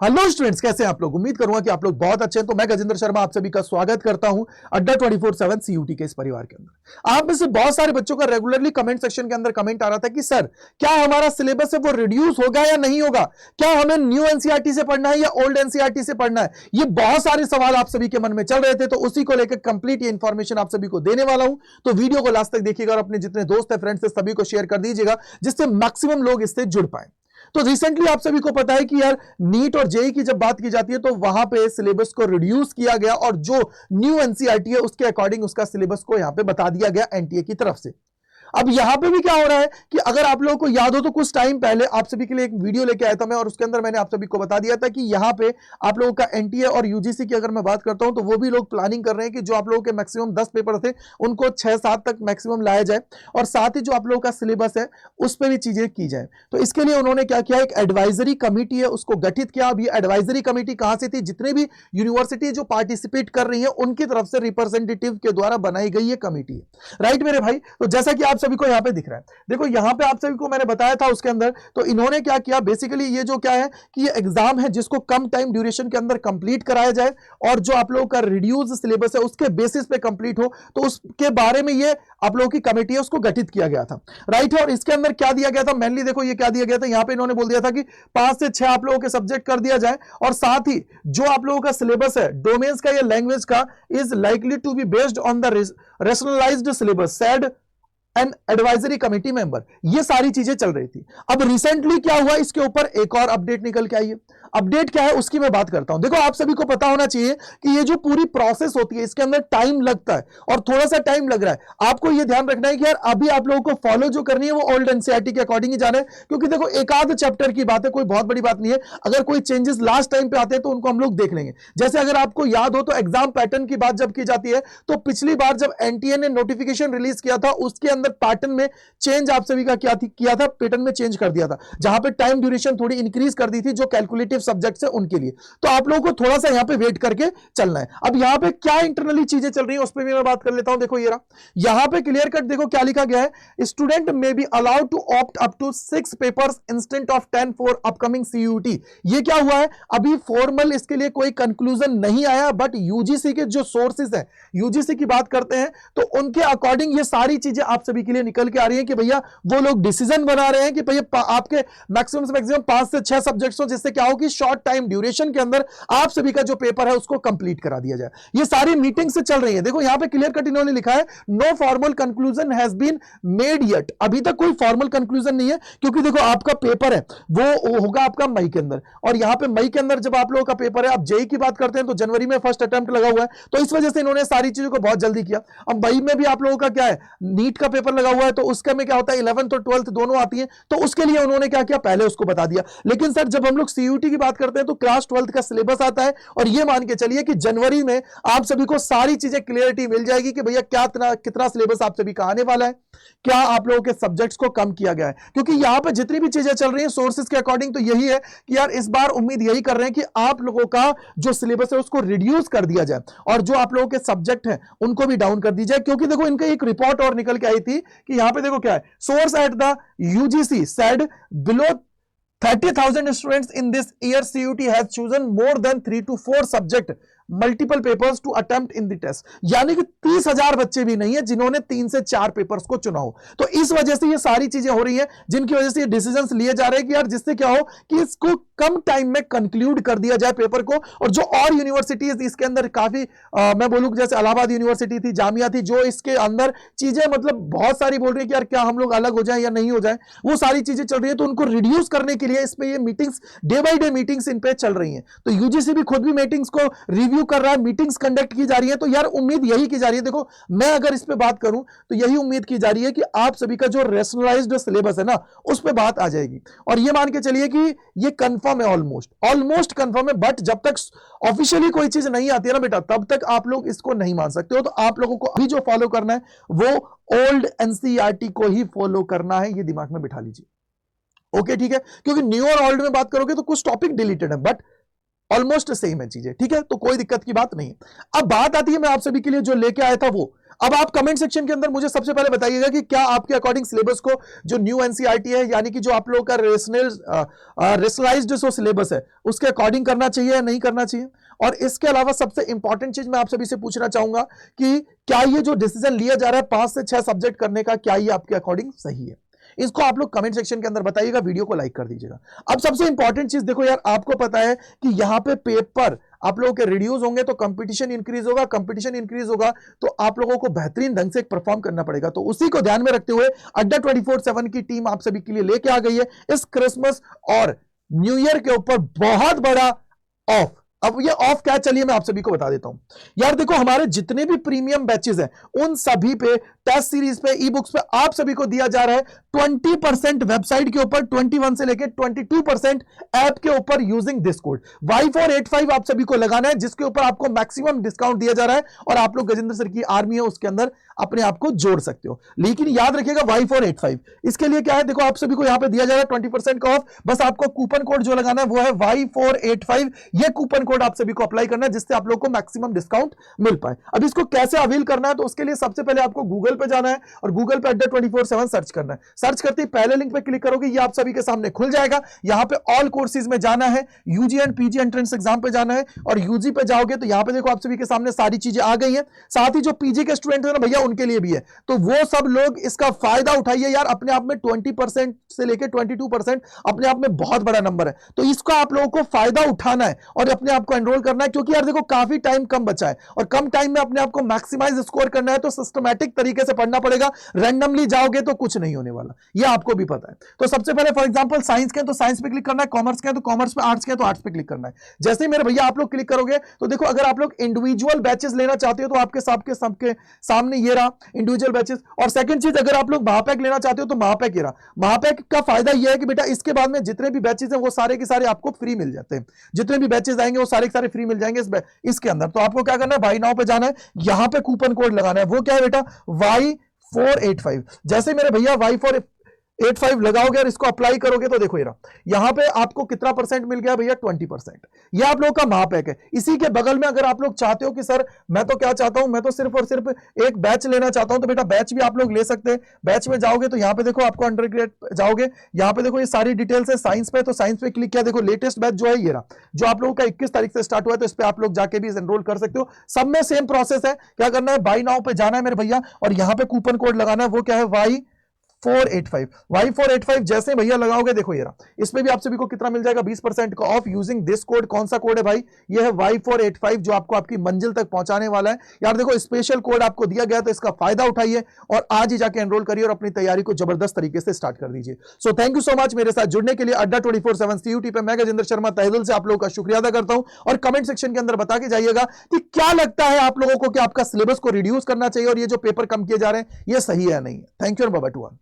Hello students, कैसे हैं आप लोग। उम्मीद करूंगा कि आप लोग बहुत अच्छे हैं। तो मैं गजेंद्र शर्मा आप सभी का स्वागत करता हूं अड्डा 24/7 सीयूटी के इस परिवार के अंदर। आप में से बहुत सारे बच्चों का रेगुलरली कमेंट सेक्शन के अंदर कमेंट आ रहा था कि सर क्या हमारा सिलेबस है वो रिड्यूस होगा या नहीं होगा, क्या हमें न्यू एनसीईआरटी से पढ़ना है या ओल्ड एनसीईआरटी से पढ़ना है। ये बहुत सारे सवाल आप सभी के मन में चल रहे थे, तो उसी को लेकर कंप्लीट ये इंफॉर्मेशन आप सभी को देने वाला हूं। तो वीडियो को लास्ट तक देखिएगा और अपने जितने दोस्त है, फ्रेंड्स है, सभी को शेयर कर दीजिएगा जिससे मैक्सिमम लोग इससे जुड़ पाए। तो रिसेंटली आप सभी को पता है कि यार नीट और जेई की जब बात की जाती है तो वहां पे सिलेबस को रिड्यूस किया गया और जो न्यू एनसीईआरटी है उसके अकॉर्डिंग उसका सिलेबस को यहां पे बता दिया गया एनटीए की तरफ से। अब यहां पे भी क्या हो रहा है कि अगर आप लोगों को याद हो तो कुछ टाइम पहले आप सभी के लिए एक वीडियो लेके आया था मैं, और उसके अंदर मैंने आप सभी को बता दिया था कि यहां पे आप लोगों का एनटीए और यूजीसी की अगर मैं बात करता हूं तो वो भी लोग प्लानिंग कर रहे हैं कि जो आप लोगों के मैक्सिमम 10 पेपर थे उनको 6-7 तक मैक्सिमम लाया जाए, और साथ ही जो आप लोगों का सिलेबस है उस पर भी चीजें की जाए। तो इसके लिए उन्होंने क्या किया, एक एडवाइजरी कमिटी है उसको गठित किया। अब ये एडवाइजरी कमिटी कहां से थी, जितने भी यूनिवर्सिटी जो पार्टिसिपेट कर रही है उनकी तरफ से रिप्रेजेंटेटिव के द्वारा बनाई गई ये कमिटी है। राइट मेरे भाई। तो जैसा कि आप सभी को यहां पे दिख रहा है, देखो यहां पे आप सभी को मैंने बताया था उसके अंदर, तो इन्होंने क्या किया बेसिकली, ये जो क्या है कि ये एग्जाम है जिसको कम टाइम ड्यूरेशन के अंदर कंप्लीट कराया जाए और जो आप लोगों का रिड्यूस सिलेबस है उसके बेसिस पे कंप्लीट हो, तो उसके बारे में ये आप लोगों की कमेटी है उसको गठित किया गया था। राइट है। और इसके अंदर क्या दिया गया था, मेनली देखो ये क्या दिया गया था, यहां पे इन्होंने बोल दिया था कि 5 से 6 आप लोगों के सब्जेक्ट कर दिया जाए, और साथ ही जो आप लोगों का सिलेबस है डोमेन्स का या लैंग्वेज का is likely to be based on the rationalised syllabus said and advisory committee member. ये सारी चीजें चल रही थी। अब रिसेंटली क्या हुआ, इसके ऊपर एक और अपडेट निकल के आई है। अपडेट क्या है उसकी मैं बात करता हूं। देखो आप सभी को पता होना चाहिए कि ये जो पूरी प्रोसेस होती है इसके अंदर टाइम लगता है और थोड़ा सा टाइम लग रहा है। आपको ये ध्यान रखना है कि यार अभी आप लोगों को फॉलो जो करनी है वो ओल्ड एनसीईआरटी के अकॉर्डिंग ही जाना है, क्योंकि देखो एक आध चैप्टर की बात है, कोई बहुत बड़ी बात नहीं है। अगर कोई चेंजेस लास्ट टाइम पे आते हैं तो उनको हम लोग देख लेंगे। जैसे अगर आपको याद हो तो एग्जाम पैटर्न की बात जब की जाती है तो पिछली बार जब एनटीए ने नोटिफिकेशन रिलीज किया था उसके अंदर पैटर्न में चेंज आप सभी का किया था, पैटर्न में चेंज कर दिया था, जहां पे टाइम ड्यूरेशन थोड़ी इंक्रीज कर दी थी जो कैलकुलेटिव सब्जेक्ट्स है उनके लिए। तो आप लोगों को थोड़ा सा यहां पे वेट करके चलना है। अब यहां पे क्या इंटरनली चीजें चल रही हैं उस पर भी मैं बात कर लेता हूं। देखो ये रहा, यहां पे क्लियर कट देखो क्या लिखा गया है, student may be allowed to opt up to 6 papers instant of 10 for upcoming CUET. ये क्या हुआ है, अभी फॉर्मल इसके लिए कोई कंक्लूजन नहीं आया, बट यूजीसी के जो सोर्सेस है, यूजीसी की बात करते हैं तो उनके अकॉर्डिंग ये सारी चीजें आप सभी के लिए निकल के आ रही है कि भैया वो लोग डिसीजन बना रहे हैं कि भैया आपके मैक्सिमम से मैक्सिमम 5 से 6 सब्जेक्ट्स हो, जिससे क्या हो कि शॉर्ट टाइम ड्यूरेशन के अंदर आप सभी का जो पेपर है उसको कंप्लीट करा दिया जाए। ये सारी मीटिंग से चल रही है। देखो यहां पे क्लियर कट इन्होंने लिखा है, no formal conclusion has been made yet. अभी तक कोई फॉर्मल कंक्लूजन नहीं है, क्योंकि देखो आपका पेपर है वो होगा आपका मई के अंदर, और यहां पे मई के अंदर जब आप लोगों का पेपर है, आप जेई की बात करते हैं तो जनवरी में फर्स्ट अटेम्प्ट लगा हुआ है, तो इस वजह से इन्होंने सारी चीजों को बहुत जल्दी किया। अब मई में भी आप लोगों का क्या है, नीट का पेपर लगा हुआ है, तो उसके में क्या होता है 11th और 12th दोनों आती हैं, तो उसके लिए उन्होंने क्या किया, पहले उसको बता दिया। लेकिन सर जब हम लोग सीयूटी की बात करते हैं तो क्लास 12th का सिलेबस आता है, और ये मान के चलिए कि जनवरी में आप सभी को सारी चीजें क्लियरिटी मिल जाएगी कि भैया क्या कितना सिलेबस आप सभी का आने वाला है, क्या आप लोगों के सब्जेक्ट्स को कम किया गया है। क्योंकि यहां पे जितनी भी चीजें चल रही हैं सोर्सेज के अकॉर्डिंग तो यही है कि यार इस बार उम्मीद यही कर रहे हैं कि आप लोगों का जो सिलेबस है उसको रिड्यूस कर दिया जाए और जो आप लोगों के सब्जेक्ट हैं उनको भी डाउन कर दी जाए। क्योंकि देखो इनका एक रिपोर्ट और निकल के आई थी कि यहां पे देखो क्या है, source at the UGC said below 30,000 students in this year CUT has chosen more than 3 to 4 subject multiple papers to attempt in the test. यानी कि 30,000 बच्चे भी नहीं है जिन्होंने 3 से 4 पेपर्स को चुना हो। तो इस वजह से ये सारी चीजें हो रही हैं जिनकी वजह से ये डिसीजंस लिए जा रहे हैं कि यार जिससे क्या हो कि इसको कम टाइम में कंक्लूड कर दिया जाए पेपर को। और जो और यूनिवर्सिटीज इसके अंदर काफी मैं बोलूं जैसे इलाहाबाद यूनिवर्सिटी थी, जामिया थी, जो इसके अंदर चीजें मतलब बहुत सारी बोल रही है कि यार क्या हम लोग अलग हो जाए या नहीं हो जाए, वो सारी चीजें चल रही है। तो उनको रिड्यूस करने के लिए इस पे ये meetings day by day meetings इन पे चल रही हैं। तो यूजीसी भी खुद भी मीटिंग्स को रिव्यू कर रहा है, मीटिंग्स कंडक्ट की जा रही है। तो यार उम्मीद यही की जा रही है, देखो मैं अगर इस पे बात करूं तो यही उम्मीद की जा रही है कि आप सभी का जो रेशनलाइज्ड सिलेबस है ना उस पे बात आ जाएगी। और ये मान के चलिए कि ये कंफर्म है, ऑलमोस्ट कंफर्म है। बट जब तक ऑफिशियली कोई चीज नहीं आती है ना बेटा, तब तक आप लोग इसको नहीं मान सकते हो। तो आप लोगों को अभी जो फॉलो करना है वो ओल्ड एनसीईआरटी को ही फॉलो करना है, ये दिमाग में बिठा लीजिए। ओके ठीक है, क्योंकि न्यू और ओल्ड में बात करोगे तो कुछ टॉपिक डिलीटेड है, बट ऑलमोस्ट सेम है चीजें। ठीक है, तो कोई दिक्कत की बात नहीं है। अब बात आती है मैं आप सभी के लिए जो लेके आया था वो, अब आप कमेंट सेक्शन के अंदर मुझे सबसे पहले बताइएगा कि क्या आपके अकॉर्डिंग सिलेबस को जो न्यू एनसीईआरटी है, यानी कि जो आप लोगों का रेशनलाइज्ड जो सिलेबस है, उसके अकॉर्डिंग करना चाहिए या नहीं करना चाहिए। और इसके अलावा सबसे इंपॉर्टेंट चीज मैं आप सभी से पूछना चाहूंगा कि क्या ये जो डिसीजन लिया जा रहा है 5 से 6 सब्जेक्ट करने का, क्या ये आपके अकॉर्डिंग सही है? इसको आप लोग कमेंट सेक्शन के अंदर बताइएगा, वीडियो को लाइक कर दीजिएगा। अब सबसे इंपॉर्टेंट चीज देखो यार, आपको पता है कि यहां पे पेपर आप लोगों के रिड्यूस होंगे तो कंपटीशन इंक्रीज होगा, कंपटीशन इंक्रीज होगा तो आप लोगों को बेहतरीन ढंग से परफॉर्म करना पड़ेगा। तो उसी को ध्यान में रखते हुए अड्डा 24/7 की टीम आप सभी के लिए लेके आ गई है इस क्रिसमस और न्यू ईयर के ऊपर बहुत बड़ा ऑफ। अब ये ऑफ क्या, चलिए मैं आप सभी को बता देता हूं यार। देखो हमारे जितने भी प्रीमियम बैचेस हैं उन सभी पे, टेस्ट सीरीज पे, ई बुक्स पे आप सभी को दिया जा रहा है 20% वेबसाइट के ऊपर, 21 से लेकर 22% ऐप के ऊपर यूजिंग दिस कोड Y485 आप सभी को लगाना है, जिसके ऊपर आपको मैक्सिमम डिस्काउंट दिया जा रहा है और आप लोग गजेंद्र सर की आर्मी है उसके अंदर अपने आप को जोड़ सकते हो। लेकिन याद रखिएगा Y485 इसके लिए क्या है, देखो आप सभी को यहां पे दिया जा रहा है 20% का ऑफ। बस आपको कूपन कोड जो लगाना है वो है Y485। ये कूपन कोड आप सभी को अप्लाई करना है जिससे आप लोग को मैक्सिमम डिस्काउंट मिल पाए। अब इसको कैसे अवेल करना है, तो उसके लिए सबसे पहले आपको गूगल पे जाना है और गूगल पे अड्डा 24/7 सर्च करना है। सर्च करते ही पहले लिंक पे क्लिक करोगे, ये आप सभी के सामने खुल जाएगा। यहां पे ऑल कोर्सेज में जाना है, UG and PG entrance exam पे जाना है और यूजी पे जाओगे तो यहां पे देखो आप सभी के सामने सारी चीजें आ गई हैं। साथ ही जो पीजी के स्टूडेंट है ना भैया, उनके लिए भी है, तो वो सब लोग इसका फायदा उठाइए यार। अपने आप में 20% से लेकर 22% अपने आप में बहुत बड़ा नंबर है, तो इसका आप लोगों को फायदा उठाना है और अपने आप को एनरोल करना है, क्योंकि यार देखो काफी टाइम कम बचा है और कम टाइम में अपने आप को मैक्सिमाइज स्कोर करना है, तो सिस्टमैटिक तरीके से पढ़ना पड़ेगा। रैंडमली जाओगे तो कुछ नहीं होने वाला, ये आपको भी पता है। तो सबसे पहले फॉर एग्जांपल साइंस के तो साइंस पे क्लिक करना है, कॉमर्स के तो कॉमर्स पे, आर्ट्स के तो आर्ट्स पे क्लिक करना है। जैसे ही मेरे भैया आप लोग क्लिक करोगे तो देखो अगर आप लोग इंडिविजुअल बैचेस लेना चाहते हो तो आपके सबके सामने ये रहा इंडिविजुअल बैचेस। और सेकंड चीज, अगर आप लोग महापैक लेना चाहते हो तो महापैक ये रहा। महापैक का फायदा यह है कि बेटा इसके बाद में जितने भी बैचेस हैं वो सारे के सारे आपको फ्री मिल जाते हैं। जितने भी बैचेस आएंगे वो सारे के सारे फ्री मिल जाएंगे इसके अंदर। तो आपको क्या करना है, बाय नाउ पे जाना है, यहां पे कूपन कोड लगाना है, वो क्या है बेटा Y485। जैसे मेरे भैया Y485 लगाओगे और इसको अप्लाई करोगे तो देखो ये रहा, यहां पे आपको कितना परसेंट मिल गया भैया, 20%। ये आप लोगों का महापैक है। इसी के बगल में अगर आप लोग चाहते हो कि सर मैं तो क्या चाहता हूं, मैं तो सिर्फ और सिर्फ एक बैच लेना चाहता हूं, तो बेटा बैच भी आप लोग ले सकते हैं। बैच में जाओगे तो यहां पे देखो आपको अंडर ग्रेड जाओगे, यहां पे देखो ये सारी डिटेल्स है। साइंस पे, तो साइंस पे क्लिक किया, देखो लेटेस्ट बैच जो है ये रहा, जो आप लोगों का 21 तारीख से स्टार्ट हुआ है, तो इस पे आप लोग जाके भी एनरोल कर सकते हो। सब में सेम प्रोसेस है, क्या करना है, बाय नाउ पे जाना है मेरे भैया और यहां पे कूपन कोड लगाना है, वो क्या है Y485 जैसे भैया लगाओगे देखो ये रहा, इसमें भी आप सभी को कितना मिल जाएगा, 20% का ऑफ यूजिंग दिस कोड। कौन सा कोड है भाई, ये है Y485 जो आपको आपकी मंजिल तक पहुंचाने वाला है। यार देखो स्पेशल कोड आपको दिया गया तो इसका फायदा उठाइए और आज ही जाके एनरोल करिए और अपनी तैयारी को जबरदस्त तरीके से स्टार्ट कर दीजिए। So thank you so much मेरे साथ जुड़ने के लिए। अड्डा 24/7 CUT पे मैं गजेंद्र शर्मा तहे दिल से आप लोगों का शुक्रिया अदा करता हूं और कमेंट सेक्शन के अंदर बता के जाइएगा कि क्या लगता है आप लोगों को कि आपका सिलेबस को रिड्यूस करना चाहिए और ये जो पेपर कम किए जा रहे हैं ये सही है या नहीं है। थैंक यू और बाय बाय टू ऑल।